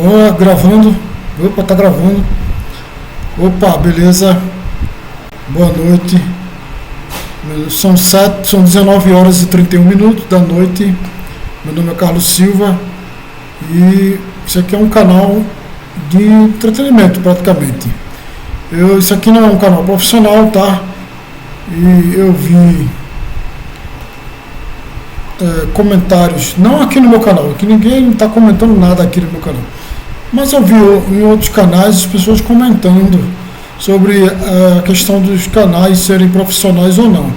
Ó, gravando. Opa, tá gravando. Opa, beleza. Boa noite. São 19 horas e 31 minutos da noite. Meu nome é Carlos Silva e isso aqui é um canal de entretenimento praticamente. Isso aqui não é um canal profissional, tá? E eu vi comentários, não aqui no meu canal, que ninguém está comentando nada aqui no meu canal, mas eu vi em outros canais as pessoas comentando sobre a questão dos canais serem profissionais ou não,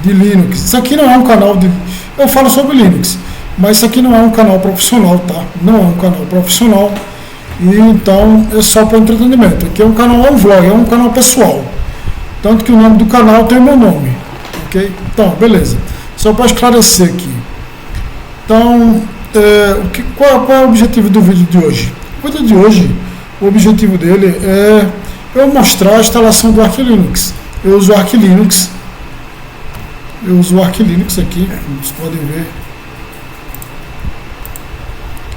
de Linux. Isso aqui não é um canal de... Eu falo sobre Linux, mas isso aqui não é um canal profissional, tá? Não é um canal profissional, e então é só para entretenimento. Aqui é um canal, é um vlog, é um canal pessoal. Tanto que o nome do canal tem o meu nome, ok? Então, beleza. Só para esclarecer aqui. Então, qual é o objetivo do vídeo de hoje? O vídeo de hoje, o objetivo dele é eu mostrar a instalação do Arch Linux. Eu uso o Arch Linux. Eu uso o Arch Linux aqui, como vocês podem ver.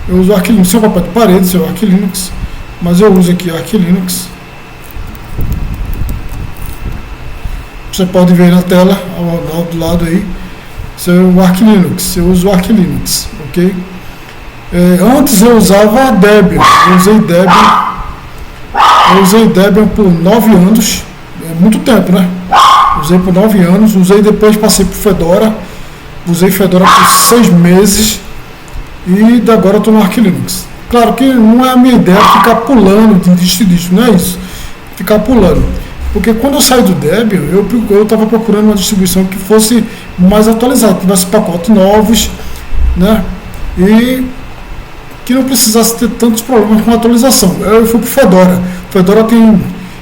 Eu uso o Arch Linux, seu papel de parede, seu Arch Linux. Mas eu uso aqui o Arch Linux. Você pode ver na tela, do lado aí. Isso é o Arch Linux, eu uso o Arch Linux, ok? Antes eu usava Debian, eu usei Debian por 9 anos, é muito tempo, né? Usei por 9 anos, usei depois, passei por Fedora, usei Fedora por 6 meses e agora estou no Arch Linux. Claro que não é a minha ideia ficar pulando de distro, não é isso, ficar pulando. Porque quando eu saí do Debian, eu estava procurando uma distribuição que fosse mais atualizada, que tivesse pacotes novos, né? E que não precisasse ter tantos problemas com a atualização. Eu fui para o Fedora. Fedora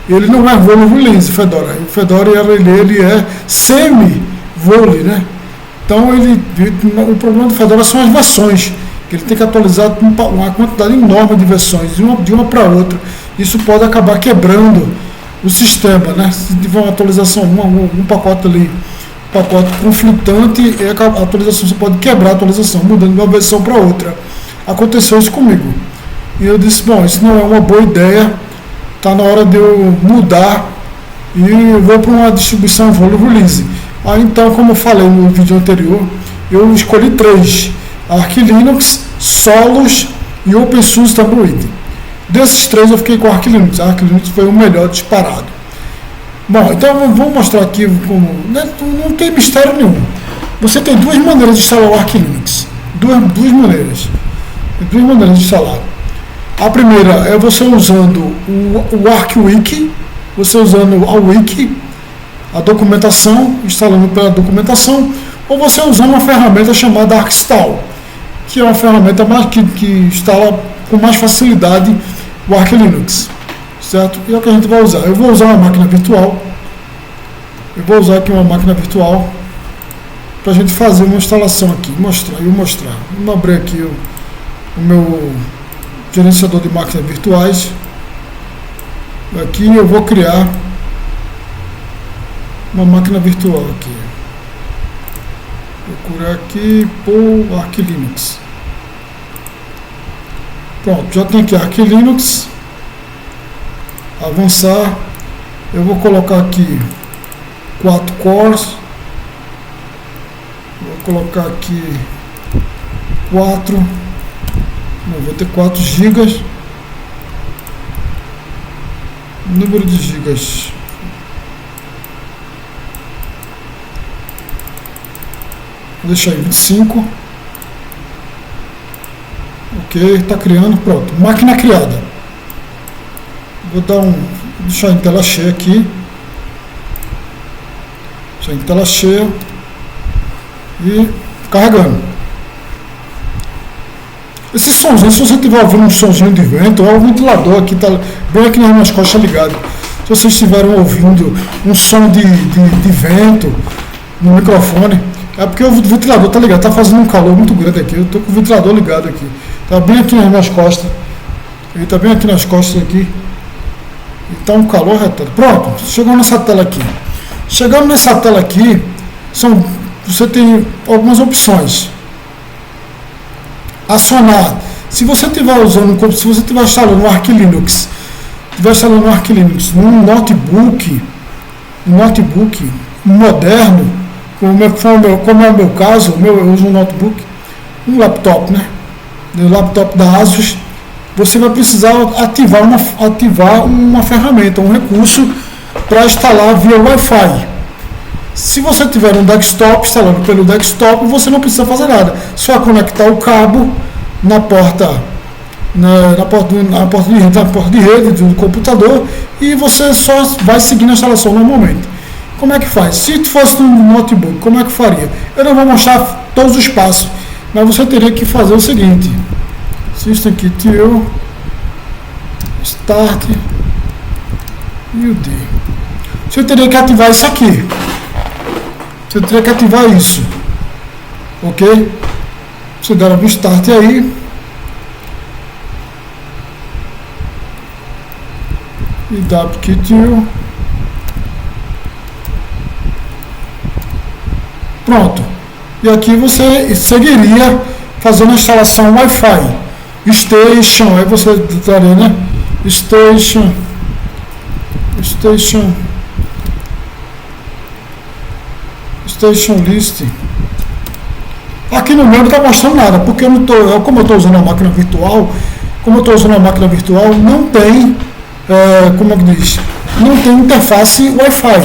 ele não é volume release, Fedora. O Fedora ele é semi-vole, né? Então o problema do Fedora são as versões, que ele tem que atualizar uma quantidade enorme de versões, de uma para outra. Isso pode acabar quebrando o sistema, né? Se tiver uma atualização, um pacote ali, pacote conflitante, a atualização, você pode quebrar a atualização, mudando de uma versão para outra. Aconteceu isso comigo. E eu disse, bom, isso não é uma boa ideia, está na hora de eu mudar e eu vou para uma distribuição volume release. Aí então, como eu falei no vídeo anterior, eu escolhi 3, Arch Linux, Solus e OpenSUSE Tumbleweed. Desses 3 eu fiquei com o Arch Linux. A Arch Linux foi o melhor disparado. Bom, então vamos mostrar aqui como... Não tem mistério nenhum. Você tem 2 maneiras de instalar o Arch Linux. Duas maneiras. Tem 2 maneiras de instalar. A primeira é você usando o ArchWiki, você usando a Wiki, a documentação, instalando pela documentação, ou você usando uma ferramenta chamada ArchStall, que é uma ferramenta que instala com mais facilidade o Arch Linux, certo? E é o que a gente vai usar. Eu vou usar uma máquina virtual. Eu vou usar aqui uma máquina virtual para a gente fazer uma instalação aqui, mostrar. Vamos abrir aqui o meu gerenciador de máquinas virtuais. Aqui eu vou criar uma máquina virtual aqui. Vou procurar aqui por Arch Linux. Pronto, já tem aqui Arch Linux. Avançar. Eu vou colocar aqui 4 cores. Vou colocar aqui 4. Não, vou ter 4 gigas. Número de gigas. Vou deixar aí 25. Ok, está criando, pronto. Máquina criada. Vou deixar em tela cheia aqui. Deixar em tela cheia. E carregando. Esse somzinho, se você estiver ouvindo um somzinho de vento, é o ventilador aqui, tá bem aqui nas minhas costas ligado. Se vocês estiverem ouvindo um som de vento no microfone, é porque o ventilador tá ligado, tá fazendo um calor muito grande aqui. Eu tô com o ventilador ligado aqui. Tá bem aqui nas minhas costas. Ele tá bem aqui nas costas aqui. E tá um calor retado. Pronto, chegou nessa tela aqui. Chegando nessa tela aqui, você tem algumas opções. Acionar Se você estiver usando, se você estiver instalando um Arch Linux, num notebook moderno, como é o meu caso, eu uso um notebook, um laptop, né? No laptop da Asus, você vai precisar ativar uma ferramenta, um recurso para instalar via Wi-Fi. Se você tiver um desktop, instalando pelo desktop, você não precisa fazer nada. Só conectar o cabo na porta de rede do computador e você só vai seguindo a instalação normalmente. Como é que faz? Se fosse no notebook, como é que faria? Eu não vou mostrar todos os passos, mas você teria que fazer o seguinte: System Kit Start UD. Você teria que ativar isso aqui. Você teria que ativar isso, ok? Você dá um start aí. E dá kit. Pronto. E aqui você seguiria fazendo a instalação Wi-Fi. Station, aí você daria, né? Station list. Aqui no meu não está mostrando nada, porque como eu estou usando a máquina virtual, não tem, como é que diz? Não tem interface Wi-Fi.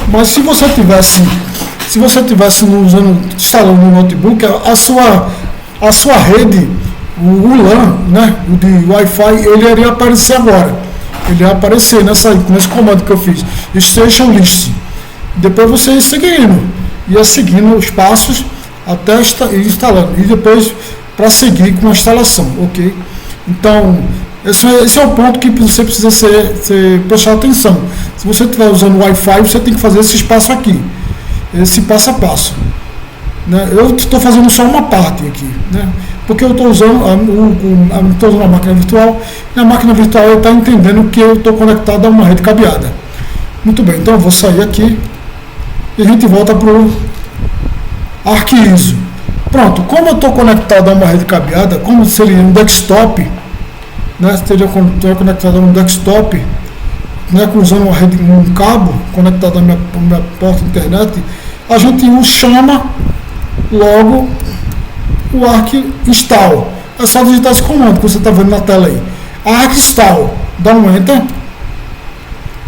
Mas se você tivesse instalando no notebook, a sua rede, o LAN, né, o de Wi-Fi, ele iria aparecer agora. Ele ia aparecer nesse comando que eu fiz, Station List. Depois você ia seguindo os passos até instalando. E depois para seguir com a instalação, ok? Então, esse é o ponto que você precisa prestar atenção. Se você estiver usando Wi-Fi, você tem que fazer esse passo aqui. Esse passo a passo. Né? Eu estou fazendo só uma parte aqui, né? Porque eu estou usando a máquina virtual, e a máquina virtual está entendendo que eu estou conectado a uma rede cabeada. Muito bem, então eu vou sair aqui e a gente volta para o ArcISO. Pronto, como eu estou conectado a uma rede cabeada, como seria um desktop, né? Estaria conectado a um desktop, né, usando um cabo conectado à minha porta de internet, a gente chama logo o Arc Install. É só digitar esse comando que você está vendo na tela aí. Arc Install. Dá um Enter.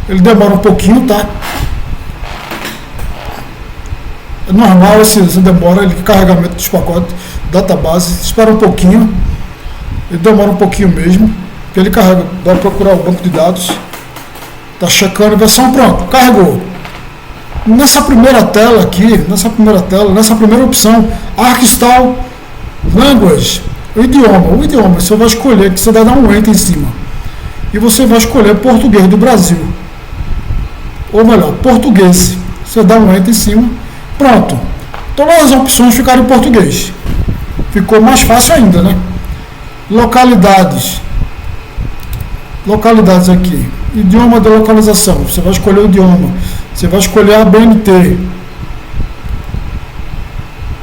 Ele demora um pouquinho, tá? É normal esse demora, ele carregamento dos pacotes, database, espera um pouquinho. Ele demora um pouquinho mesmo, porque ele carrega, vai procurar o banco de dados. Tá checando a versão, pronto, carregou. Nessa primeira tela aqui, nessa primeira opção, Arc Install Language, o idioma, você vai escolher, que você vai dar um Enter em cima. E você vai escolher português do Brasil. Ou melhor, português. Você dá um Enter em cima. Pronto. Todas as opções ficaram em português. Ficou mais fácil ainda, né? Localidades aqui. Idioma de localização. Você vai escolher o idioma. Você vai escolher a BNT.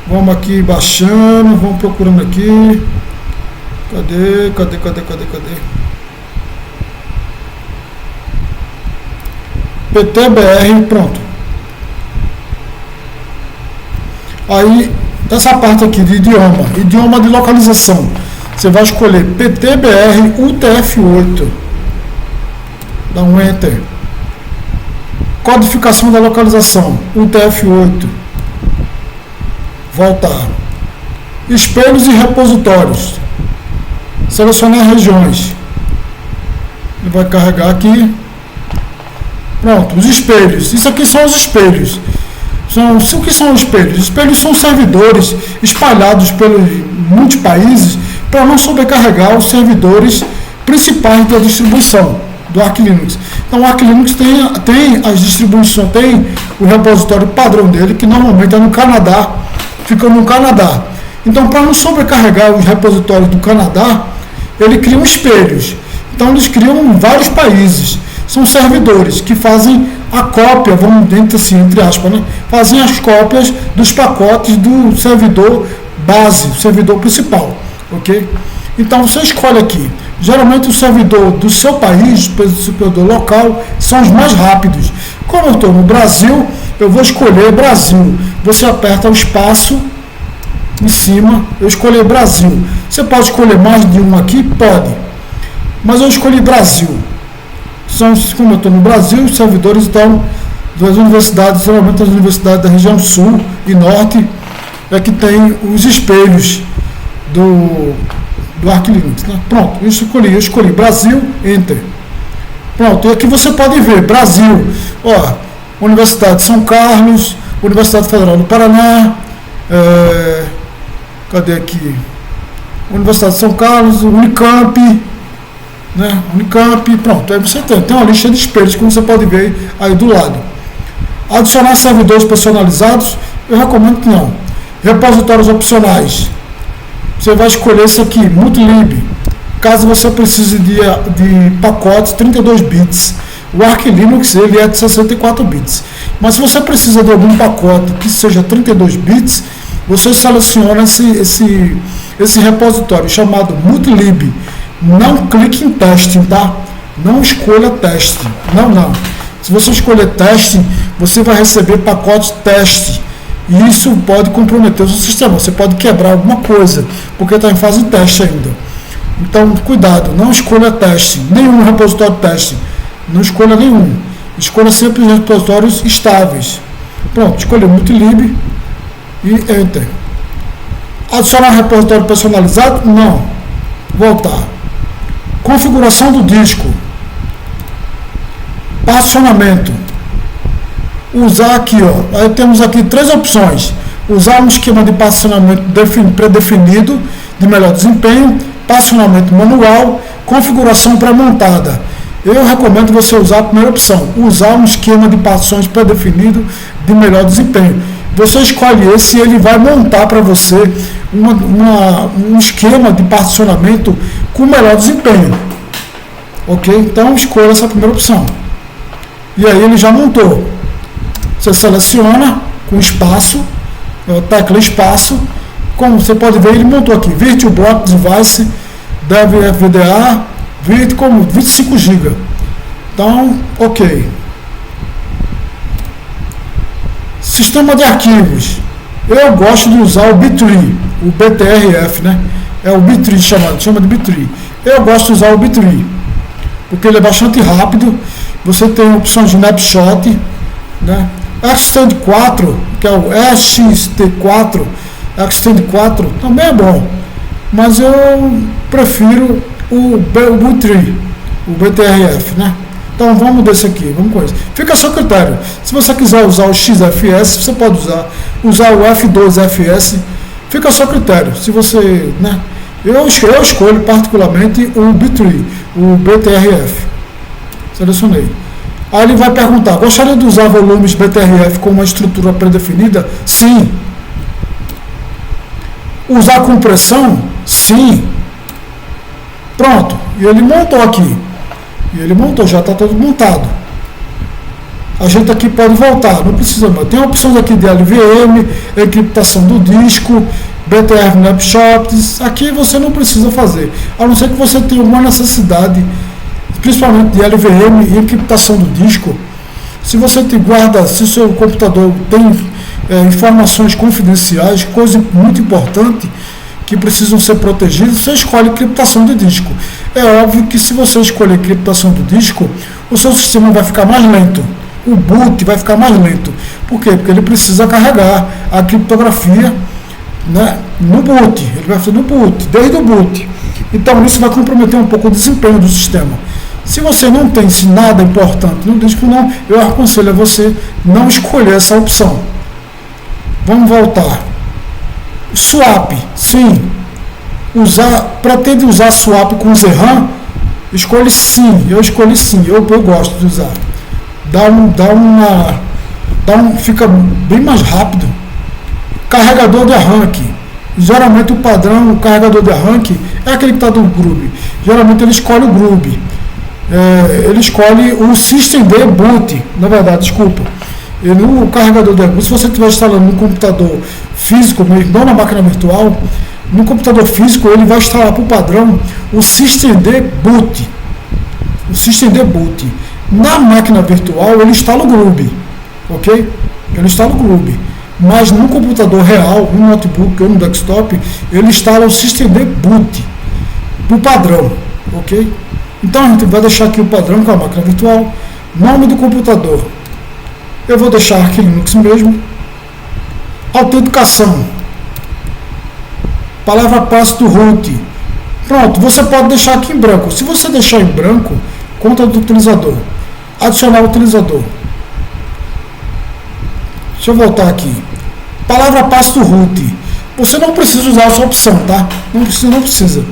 Vamos aqui baixando, vamos procurando aqui. Cadê? PTBR, pronto. Aí, essa parte aqui de idioma de localização. Você vai escolher PTBR UTF-8. Dá um Enter. Codificação da localização, UTF-8. Voltar. Espelhos e repositórios. Selecionar regiões. Ele vai carregar aqui. Pronto, os espelhos. Isso aqui são os espelhos. O que são os espelhos? Os espelhos são servidores espalhados pelos muitos países para não sobrecarregar os servidores principais da distribuição do Arch Linux. Então o Arch Linux tem as distribuições, tem o repositório padrão dele, que normalmente é no Canadá, fica no Canadá. Então, para não sobrecarregar os repositórios do Canadá, ele cria espelhos. Então eles criam em vários países. São servidores que fazem a cópia, vamos dentro assim, entre aspas, né? Fazem as cópias dos pacotes do servidor base, servidor principal. ok? Então você escolhe aqui. Geralmente o servidor do seu país, o servidor local, são os mais rápidos. Como eu estou no Brasil, eu vou escolher Brasil. Você aperta o espaço em cima, eu escolhi Brasil. Você pode escolher mais de um aqui? Pode. Mas eu escolhi Brasil. Como eu estou no Brasil, os servidores estão das universidades, geralmente as universidades da região sul e norte, é que tem os espelhos do Arch Linux, né? Pronto, eu escolhi Brasil, Enter. Pronto, e aqui você pode ver, Brasil, ó, Universidade de São Carlos, Universidade Federal do Paraná, cadê aqui? Universidade de São Carlos, Unicamp, né? Unicamp, pronto, aí você tem uma lista de espelhos que você pode ver aí do lado. Adicionar servidores personalizados, eu recomendo que não. Repositórios opcionais, você vai escolher esse aqui, Multilib, caso você precise de pacotes 32 bits. O Arch Linux ele é de 64 bits, mas se você precisa de algum pacote que seja 32 bits, você seleciona esse repositório chamado Multilib. Não clique em testing, tá? Não escolha teste, não. Se você escolher teste, você vai receber pacotes teste. E isso pode comprometer o seu sistema. Você pode quebrar alguma coisa, porque está em fase de teste ainda. Então, cuidado, não escolha teste, nenhum repositório teste. Não escolha nenhum. Escolha sempre os repositórios estáveis. Pronto, escolhi Multilib e Enter. Adicionar repositório personalizado? Não. Voltar. Configuração do disco. Particionamento. Usar aqui, ó, aí temos aqui 3 opções. Usar um esquema de particionamento pré-definido de melhor desempenho, particionamento manual, configuração pré-montada. Eu recomendo você usar a primeira opção, usar um esquema de partições pré-definido de melhor desempenho. Você escolhe esse e ele vai montar para você um esquema de particionamento com melhor desempenho. Ok? Então escolha essa primeira opção. E aí ele já montou. Você seleciona com espaço, tecla espaço, como você pode ver, ele montou aqui, Virtual Block Device, DevFDA, como 25 GB. Então, ok. Sistema de arquivos. Eu gosto de usar o B-Tree, o BTRF, né? É o B-Tree chama de B-Tree. Eu gosto de usar o B-Tree, porque ele é bastante rápido, você tem opções de snapshot, né? Extend 4, que é o XT4, Extend 4 também é bom, mas eu prefiro o B-Tree, o BTRF, né? Então vamos desse aqui, vamos com isso. Fica a seu critério. Se você quiser usar o XFS, você pode usar o F2FS, fica a seu critério. Se você, né? Eu escolho particularmente o B-Tree, o BTRF. Selecionei. Aí ele vai perguntar, gostaria de usar volumes BTRF com uma estrutura pré-definida? Sim. Usar compressão? Sim. Pronto. E ele montou aqui. Já está todo montado. A gente aqui pode voltar, não precisa mais. Tem opções aqui de LVM, encriptação do disco, BTR Snapshots. Aqui você não precisa fazer, a não ser que você tenha alguma necessidade, principalmente de LVM e encriptação do disco. Se você se o seu computador tem informações confidenciais, coisa muito importante, que precisam ser protegidas, você escolhe encriptação de disco. É óbvio que se você escolher encriptação do disco, o seu sistema vai ficar mais lento. O boot vai ficar mais lento. Por quê? Porque ele precisa carregar a criptografia, né, no boot. Ele vai fazer no boot, desde o boot. Então isso vai comprometer um pouco o desempenho do sistema. Se você não tem nada importante no disco, não, eu aconselho a você não escolher essa opção. Vamos voltar. Swap, sim. Pretende usar swap com ZRAM? Escolhe sim, eu escolhi sim, eu gosto de usar. Fica bem mais rápido. Carregador de arranque. Geralmente o padrão, o carregador de arranque é aquele que está do Groove. Geralmente ele escolhe o Groove. Ele escolhe o Systemd Boot, na verdade, desculpa. O carregador de arranque, se você estiver instalando no computador físico, não na máquina virtual, No computador físico, ele vai instalar por padrão o systemd boot. O systemd boot. Na máquina virtual, ele instala o Groovy, ok? Ele instala o Groovy. Mas no computador real, no notebook ou no desktop, ele instala o systemd boot por padrão, ok? Então a gente vai deixar aqui o padrão com a máquina virtual. Nome do computador, eu vou deixar aqui Linux mesmo. Autenticação, palavra passe do root. Pronto, você pode deixar aqui em branco. Se você deixar em branco, conta do utilizador, adicionar o utilizador. Deixa eu voltar aqui. Palavra passe do root. Você não precisa usar essa opção, tá? Não precisa.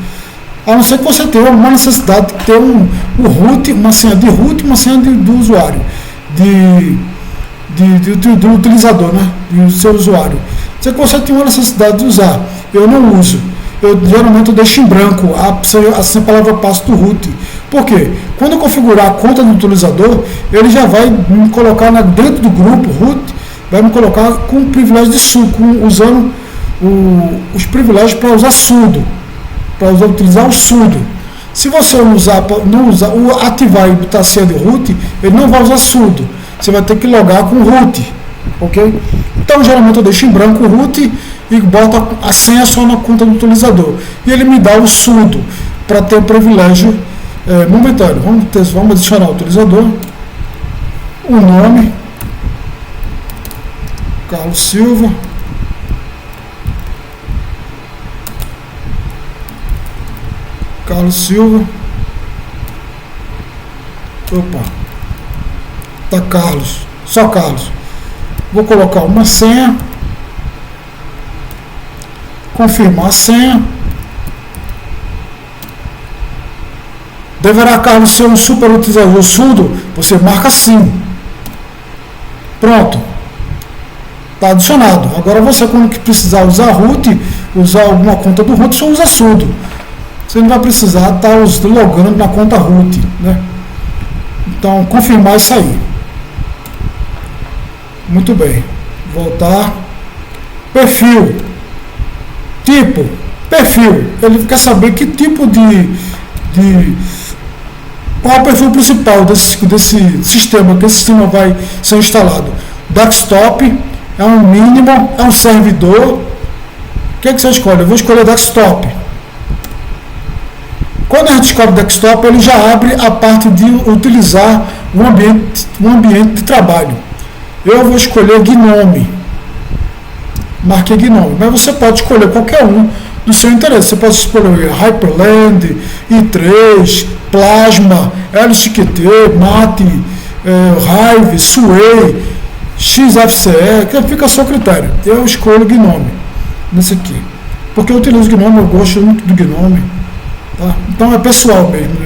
A não ser que você tenha uma necessidade de ter um root, uma senha de root e uma senha do usuário, do utilizador, né? Do seu usuário. Se você tem uma necessidade de usar, eu não uso. Geralmente eu deixo em branco a palavra passe do root. Por quê? Quando eu configurar a conta do utilizador, ele já vai me colocar dentro do grupo root, vai me colocar com o privilégio de sudo, usando os privilégios para usar sudo, para utilizar o sudo. Se você não usar ativar e botar a senha de root, ele não vai usar sudo. Você vai ter que logar com root, ok? Então geralmente eu deixo em branco o root e boto a senha só na conta do utilizador. E ele me dá o sudo para ter o privilégio momentâneo. Vamos adicionar o utilizador, o nome, Carlos Silva. Carlos Silva. Opa. Tá Carlos. Só Carlos. Vou colocar uma senha. Confirmar a senha. Deverá Carlos ser um super utilizador sudo? Você marca sim. Pronto. Está adicionado. Agora você, quando precisar usar root, usar alguma conta do root, só usa sudo. Você não vai precisar estar logando na conta root, né? Então, confirmar isso aí. Muito bem. Voltar. Perfil. Tipo. Perfil. Ele quer saber que tipo qual é o perfil principal desse sistema, que esse sistema vai ser instalado. Desktop. É um mínimo, é um servidor. O que você escolhe? Eu vou escolher desktop. Quando a gente escolhe desktop, ele já abre a parte de utilizar um ambiente de trabalho. Eu vou escolher Gnome. Marquei Gnome. Mas você pode escolher qualquer um do seu interesse. Você pode escolher Hyperland, i3, Plasma, LXQT, Mate, Hive, Sway, XFCE, que fica a seu critério. Eu escolho Gnome nesse aqui, porque eu utilizo Gnome, eu gosto muito do Gnome, tá? Então é pessoal mesmo,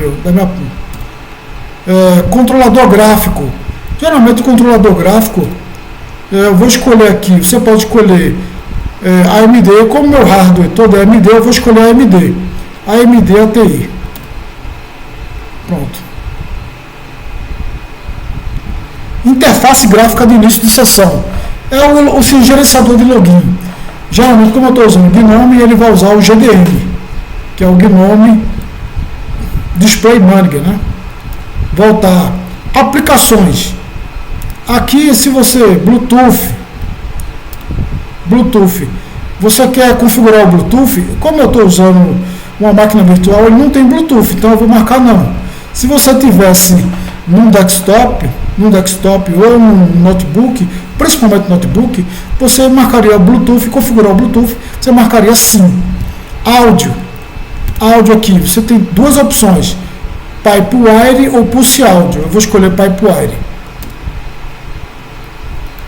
controlador gráfico. Geralmente o controlador gráfico, eu vou escolher aqui, você pode escolher AMD, como meu hardware todo é AMD, eu vou escolher AMD ATI. Pronto. Interface gráfica de início de sessão. É o gerenciador de login. Geralmente, como eu estou usando o Gnome, ele vai usar o GDM, que é o Gnome Display Manager, né? Voltar. Aplicações. Aqui, se você, Bluetooth, você quer configurar o Bluetooth, como eu estou usando uma máquina virtual, ele não tem Bluetooth, então eu vou marcar não. Se você tivesse num desktop ou num notebook, principalmente notebook, você marcaria o Bluetooth, configurar o Bluetooth, você marcaria sim. Áudio aqui, você tem duas opções, Pipewire ou Pulse Audio. Eu vou escolher Pipewire.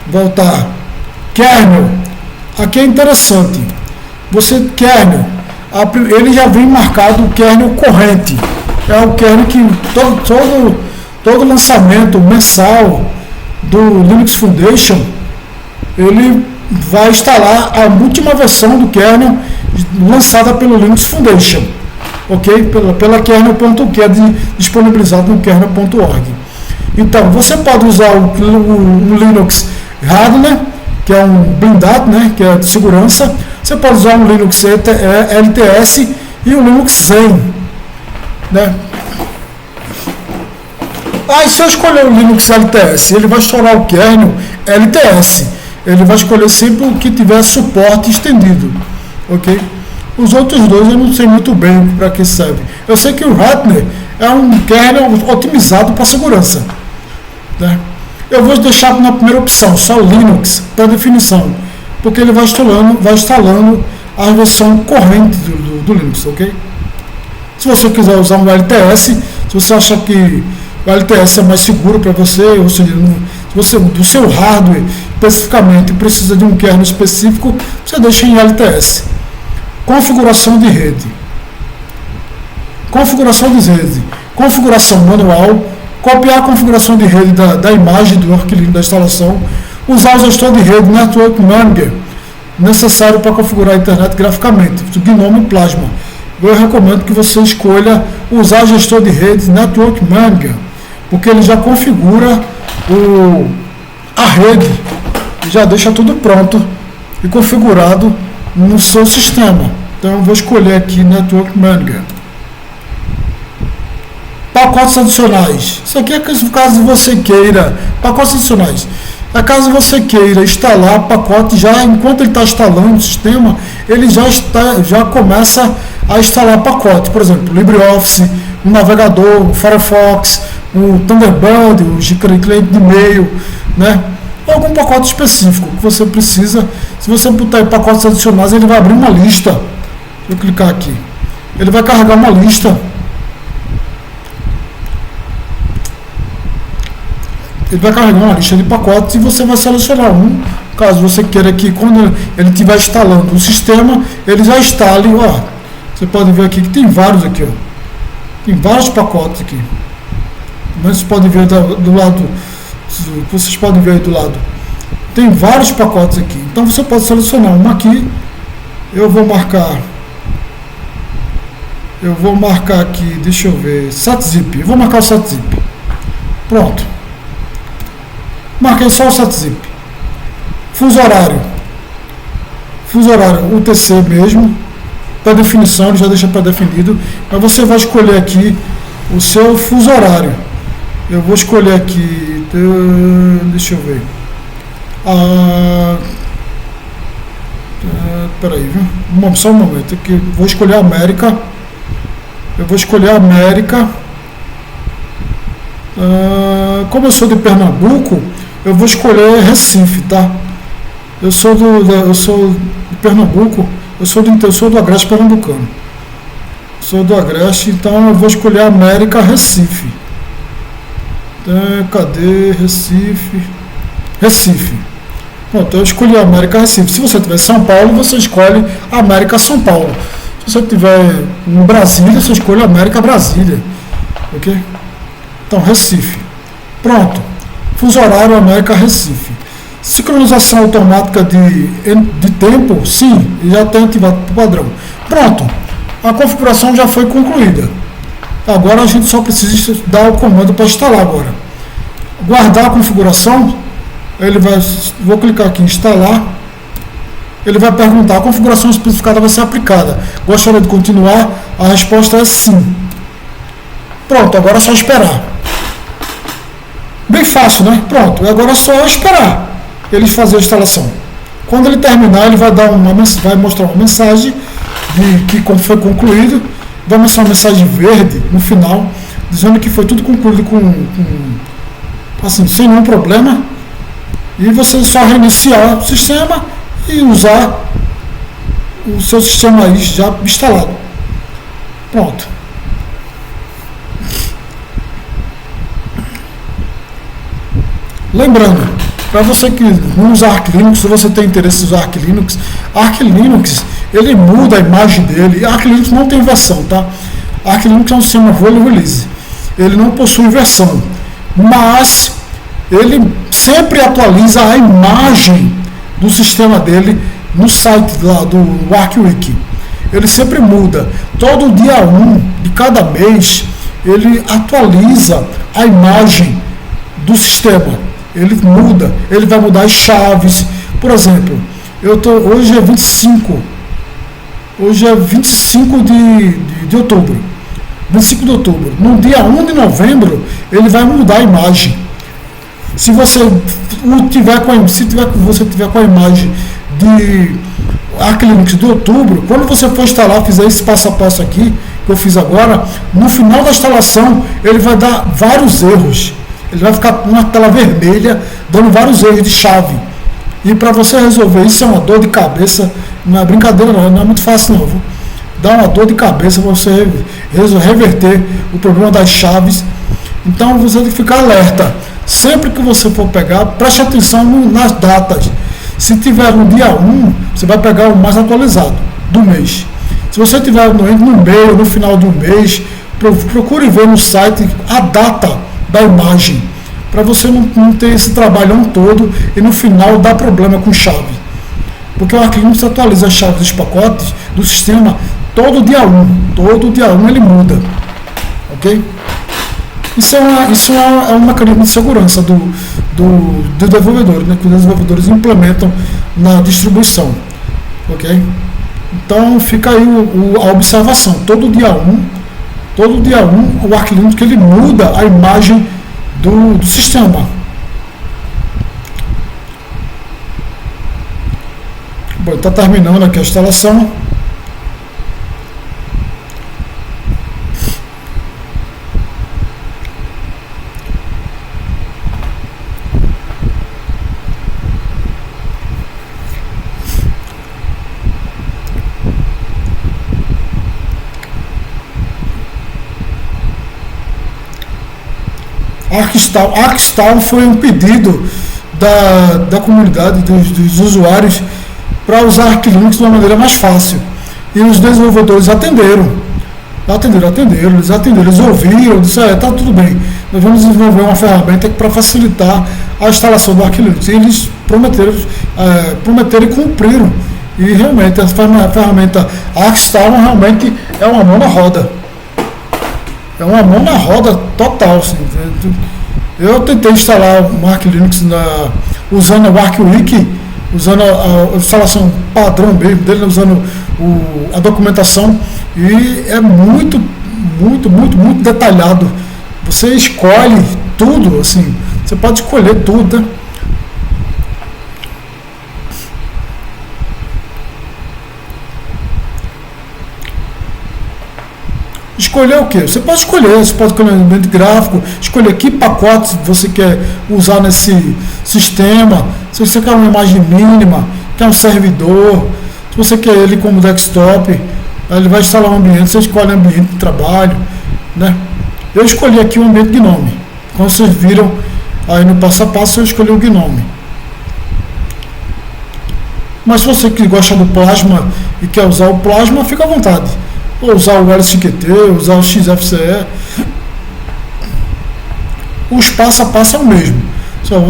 Voltar. Kernel, aqui é interessante, kernel, ele já vem marcado o kernel corrente, é o kernel que todo lançamento mensal do Linux Foundation, ele vai instalar a última versão do kernel lançada pelo Linux Foundation, ok? Pela kernel.org, que é disponibilizado no kernel.org. Então, você pode usar o Linux Hardware, que é um blindado, né, que é de segurança, Você pode usar um Linux LTS e um Linux Zen, né? Aí se eu escolher o Linux LTS, ele vai estourar o kernel LTS. Ele vai escolher sempre o que tiver suporte estendido, ok? Os outros dois eu não sei muito bem para que serve. Eu sei que o Ratner é um kernel otimizado para segurança, né? Eu vou deixar na primeira opção, só Linux, para definição, porque ele vai instalando a versão corrente do Linux, ok? Se você quiser usar um LTS, se você acha que o LTS é mais seguro para você, ou seja, se você, do seu hardware especificamente precisa de um kernel específico, você deixa em LTS. Configuração de rede. Configuração de rede. Configuração manual. Copiar a configuração de rede da imagem do arquivo da instalação. Usar o gestor de rede Network Manager, necessário para configurar a internet graficamente, do GNOME Plasma. Eu recomendo que você escolha usar o gestor de rede Network Manager, porque ele já configura a rede, já deixa tudo pronto e configurado no seu sistema. Então eu vou escolher aqui Network Manager. Pacotes adicionais. Isso aqui é caso você queira. Pacotes adicionais. É caso você queira instalar pacote já, enquanto ele está instalando o sistema, ele já começa a instalar pacote. Por exemplo, LibreOffice, o navegador, o Firefox, o Thunderbird, o cliente de e-mail, né? Algum pacote específico que você precisa. Se você botar em pacotes adicionais, ele vai abrir uma lista. Deixa eu clicar aqui. Ele vai carregar uma lista. Ele vai carregar uma lista de pacotes e você vai selecionar um. Caso você queira que quando ele estiver instalando o sistema, ele já instale. Ó, você pode ver aqui que tem vários aqui. Ó. Tem vários pacotes aqui. Mas vocês podem ver do lado. Vocês podem ver aí do lado. Tem vários pacotes aqui. Então você pode selecionar um aqui. Eu vou marcar aqui, deixa eu ver, SatZip. Eu vou marcar o SatZip. Pronto. Marquei só o SatZip. Fuso horário. Fuso horário UTC mesmo. Para definição, ele já deixa pré-definido. Mas você vai escolher aqui o seu fuso horário. Eu vou escolher aqui, deixa eu ver. Peraí, viu? Só um momento. Aqui, vou escolher a América. Eu vou escolher a América. Como eu sou de Pernambuco, eu vou escolher Recife, tá? Eu sou de Pernambuco, eu sou do Agreste Pernambucano. Sou do Agreste, então eu vou escolher a América Recife. Cadê Recife? Recife. Pronto, eu escolhi a América Recife. Se você tiver em São Paulo, você escolhe a América São Paulo. Se você tiver em Brasília, você escolhe a América Brasília. Ok? Então, Recife. Pronto. Fuso horário América Recife. Sincronização automática de tempo, sim, já tem ativado por padrão. Pronto. A configuração já foi concluída. Agora a gente só precisa dar o comando para instalar agora. Guardar a configuração. Vou clicar aqui em instalar. Ele vai perguntar: a configuração especificada vai ser aplicada. Gostaria de continuar? A resposta é sim. Pronto, agora é só esperar. Bem fácil, né? Pronto, agora é só esperar ele fazer a instalação. Quando ele terminar, ele vai mostrar uma mensagem de que foi concluído. Vai mostrar uma mensagem verde no final, dizendo que foi tudo concluído assim, sem nenhum problema. E você só reiniciar o sistema e usar o seu sistema aí já instalado. Pronto. Lembrando, para você que não usa Arch Linux, se você tem interesse em usar Arch Linux, ele muda a imagem dele. Arch Linux não tem versão, tá? Arch Linux é um sistema rolling release. Ele não possui versão, mas ele sempre atualiza a imagem do sistema dele no site lá do ArchWiki. Ele sempre muda. Todo dia 1 de cada mês, ele atualiza a imagem do sistema. Ele muda, ele vai mudar as chaves. Por exemplo, hoje é 25 Hoje é 25 de outubro. 25 de outubro. No dia 1 de novembro, ele vai mudar a imagem. Se você tiver você tiver com a imagem de Arch Linux de outubro, quando você for instalar, fizer esse passo a passo aqui, que eu fiz agora, no final da instalação, ele vai dar vários erros. Ele vai ficar com uma tela vermelha, dando vários erros de chave. E para você resolver isso é uma dor de cabeça, não é brincadeira não é muito fácil não. Dá uma dor de cabeça para você reverter o problema das chaves. Então você tem que ficar alerta. Sempre que você for pegar, preste atenção nas datas. Se tiver no dia 1, você vai pegar o mais atualizado do mês. Se você tiver no meio, no final do mês, procure ver no site a data da imagem, para você não ter esse trabalhão todo e no final dar problema com chave. Porque o Arch Linux atualiza as chaves dos pacotes do sistema todo dia 1. Todo dia 1 ele muda. Ok? Isso é um mecanismo de segurança do desenvolvedor, né, que os desenvolvedores implementam na distribuição. Ok? Então fica aí a observação. Todo dia 1 o Arch Linux que ele muda a imagem do sistema. Bom, está terminando aqui a instalação. ArcStyle foi um pedido da comunidade, dos usuários, para usar Arch Linux de uma maneira mais fácil. E os desenvolvedores atenderam, eles ouviram, disseram, tá tudo bem, nós vamos desenvolver uma ferramenta para facilitar a instalação do Arch Linux. E eles prometeram e cumpriram. E realmente a ferramenta ArcStyle realmente é uma mão na roda. É uma mão na roda total. Assim. Eu tentei instalar o Arch Linux usando o ArchWiki, usando a instalação padrão mesmo dele, usando a documentação, e é muito detalhado. Você escolhe tudo, assim, você pode escolher tudo, né? Escolher o que? Você pode escolher elemento gráfico, escolher que pacotes você quer usar nesse sistema, se você quer uma imagem mínima, quer um servidor, se você quer ele como desktop, ele vai instalar um ambiente, você escolhe o ambiente de trabalho, né? Eu escolhi aqui o ambiente GNOME, como vocês viram aí no passo a passo, eu escolhi o GNOME. Mas se você que gosta do Plasma e quer usar o Plasma, fica à vontade. Ou usar o LXQT, usar o XFCE. Os passo a passo é o mesmo.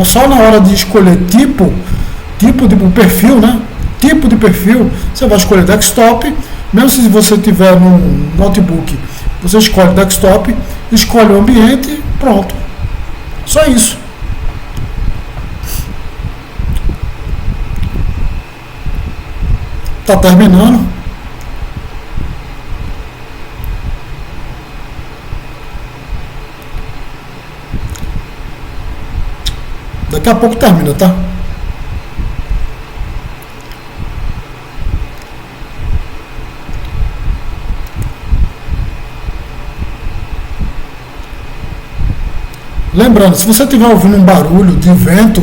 Só na hora de escolher tipo de perfil, né? Tipo de perfil, você vai escolher desktop. Mesmo se você tiver no notebook, você escolhe desktop, escolhe o ambiente, pronto. Só isso. Está terminando. Daqui a pouco termina, tá? Lembrando, se você estiver ouvindo um barulho de vento,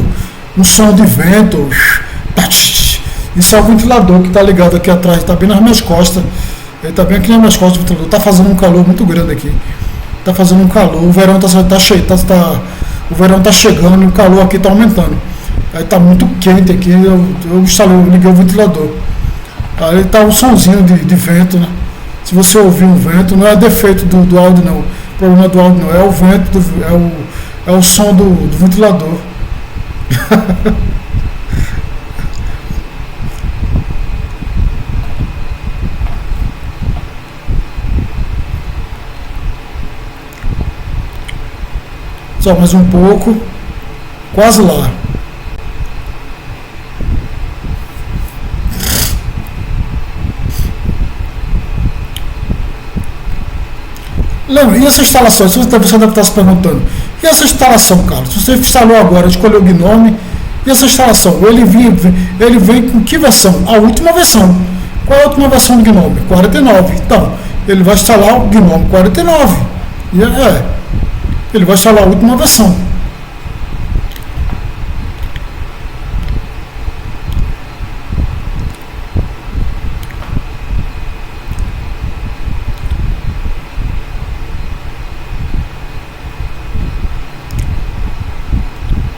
um som de vento, isso é o ventilador que está ligado aqui atrás, está bem nas minhas costas. Ele está bem aqui nas minhas costas, o ventilador. Está fazendo um calor muito grande aqui. Está fazendo um calor, o verão está cheio, o verão está chegando e o calor aqui está aumentando. Aí está muito quente aqui, eu liguei o ventilador. Aí está um sonzinho de vento, né? Se você ouvir um vento, não é defeito do áudio não. O problema do áudio não, é o vento, é o som do ventilador. Só mais um pouco, quase lá. Lembra, e essa instalação? Você deve estar se perguntando. E essa instalação, Carlos? Se você instalou agora, escolheu o Gnome, e essa instalação? Ele vem com que versão? A última versão. Qual é a última versão do Gnome? 49. Então, ele vai instalar o Gnome 49. Ele vai instalar a última versão.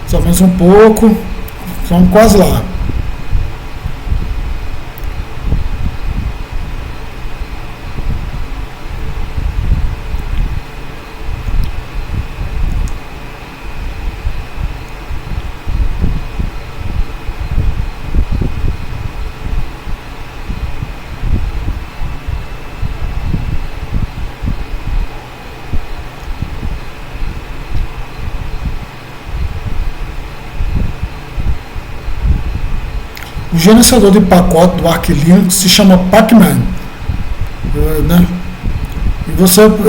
Só mais um pouco. Estamos quase lá. O gerenciador de pacote do Arch Linux se chama Pacman, né? E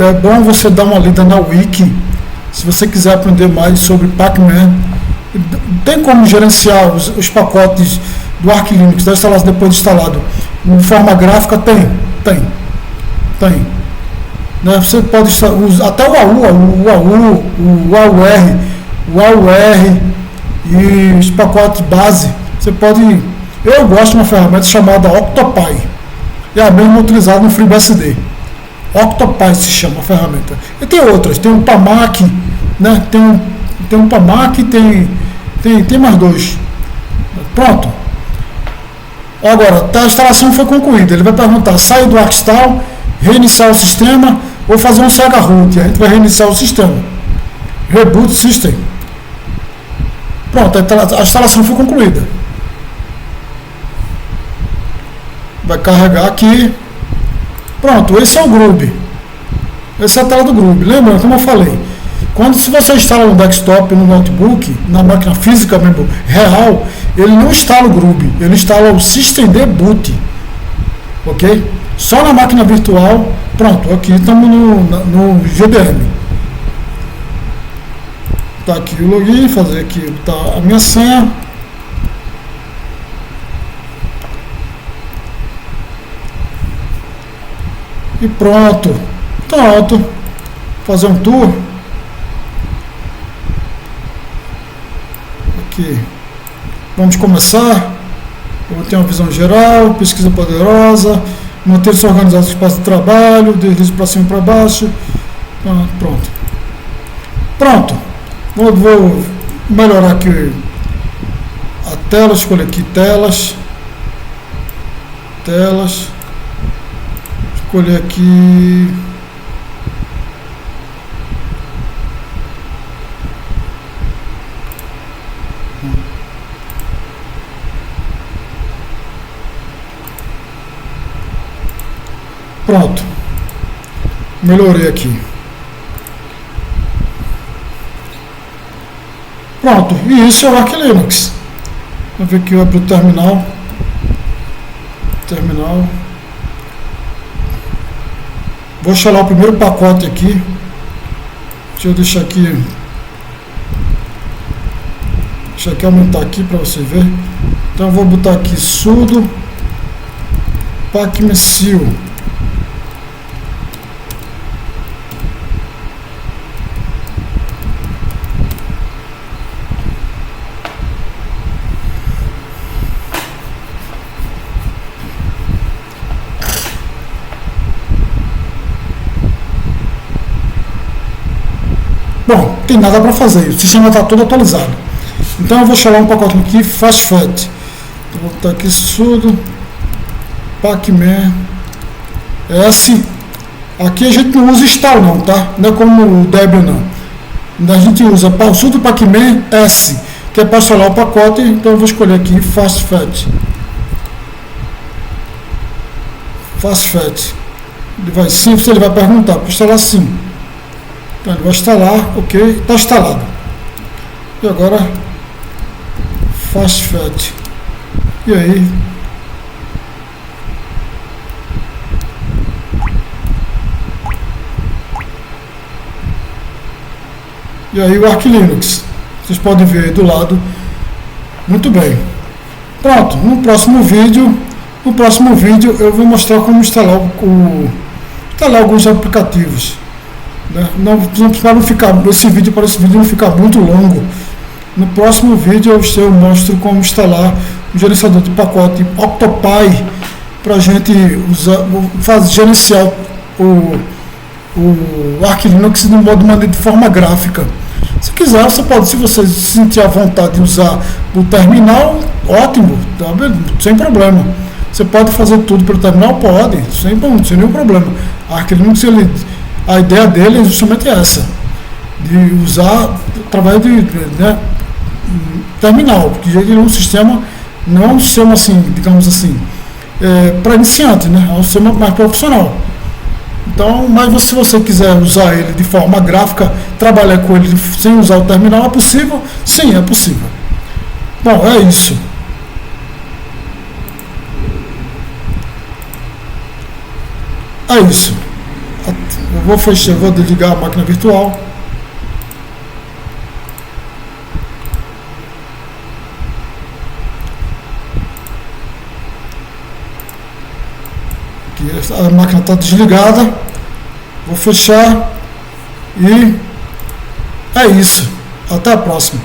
é bom você dar uma lida na wiki, se você quiser aprender mais sobre Pacman. Tem como gerenciar os pacotes do Arch Linux depois de instalado de forma gráfica? Tem. Né? Você pode usar até o AU, o AUR e os pacotes base. Você pode. Eu gosto de uma ferramenta chamada Octopi. É a mesma utilizada no FreeBSD. Octopi se chama a ferramenta. E tem outras, tem um Pamac, né? Tem um Pamac e tem mais dois. Pronto. Agora, a instalação foi concluída. Ele vai perguntar, sai do ArcStyle, reiniciar o sistema ou fazer um chroot. A gente vai reiniciar o sistema. Reboot System. Pronto, a instalação foi concluída. Vai carregar aqui. Pronto, esse é o Groove. Essa é a tela do Groove. Lembrando, como eu falei, se você instala no desktop, no notebook, na máquina física mesmo, real, ele não instala o Groove, ele instala o Systemd Boot. Ok? Só na máquina virtual. Pronto, aqui estamos no GDM. Tá aqui o login, fazer aqui tá a minha senha. E pronto. Fazer um tour. Aqui. Vamos começar. Eu vou ter uma visão geral, pesquisa poderosa, manter-se organizado o espaço de trabalho, deslize para cima e para baixo. Pronto. Vou melhorar aqui a tela, escolher aqui telas. Escolher aqui pronto, melhorei aqui. Pronto, e isso é o Arch Linux. Vou ver aqui, eu abro o terminal. Vou instalar o primeiro pacote aqui. Deixa eu deixar aqui aumentar aqui para você ver. Então eu vou botar aqui sudo pacmecil. Bom, tem nada para fazer, o sistema está todo atualizado. Então eu vou instalar um pacote aqui, FastFat. Então, vou botar aqui sudo pacman S. Aqui a gente não usa install não, tá? Não é como o Debian não. A gente usa o sudo pacman S, que é para instalar o pacote. Então eu vou escolher aqui FastFat. Ele vai simples, ele vai perguntar para instalar sim. Então ele vai instalar, ok, está instalado. E agora FastFat. E aí? e aí o Arch Linux. Vocês podem ver aí do lado. Muito bem. Pronto, no próximo vídeo eu vou mostrar como instalar alguns aplicativos. Né? Para não ficar, esse vídeo não ficar muito longo. No próximo vídeo eu mostro como instalar o gerenciador de pacote Octopi para a gente gerenciar o Arch Linux de maneira de forma gráfica. Se quiser, você pode, se você sentir a vontade de usar o terminal, ótimo, tá? Sem problema. Você pode fazer tudo pelo terminal? Pode, sem nenhum problema. Arch Linux, a ideia dele é justamente essa, de usar através de terminal, porque ele é um sistema, não é um sistema assim, digamos assim, para iniciante, né? É um sistema mais profissional. Então, mas se você quiser usar ele de forma gráfica, trabalhar com ele sem usar o terminal, é possível? Sim, é possível. Bom, é isso. É isso. Eu vou fechar, eu vou desligar a máquina virtual. A máquina está desligada. Vou fechar e é isso. Até a próxima.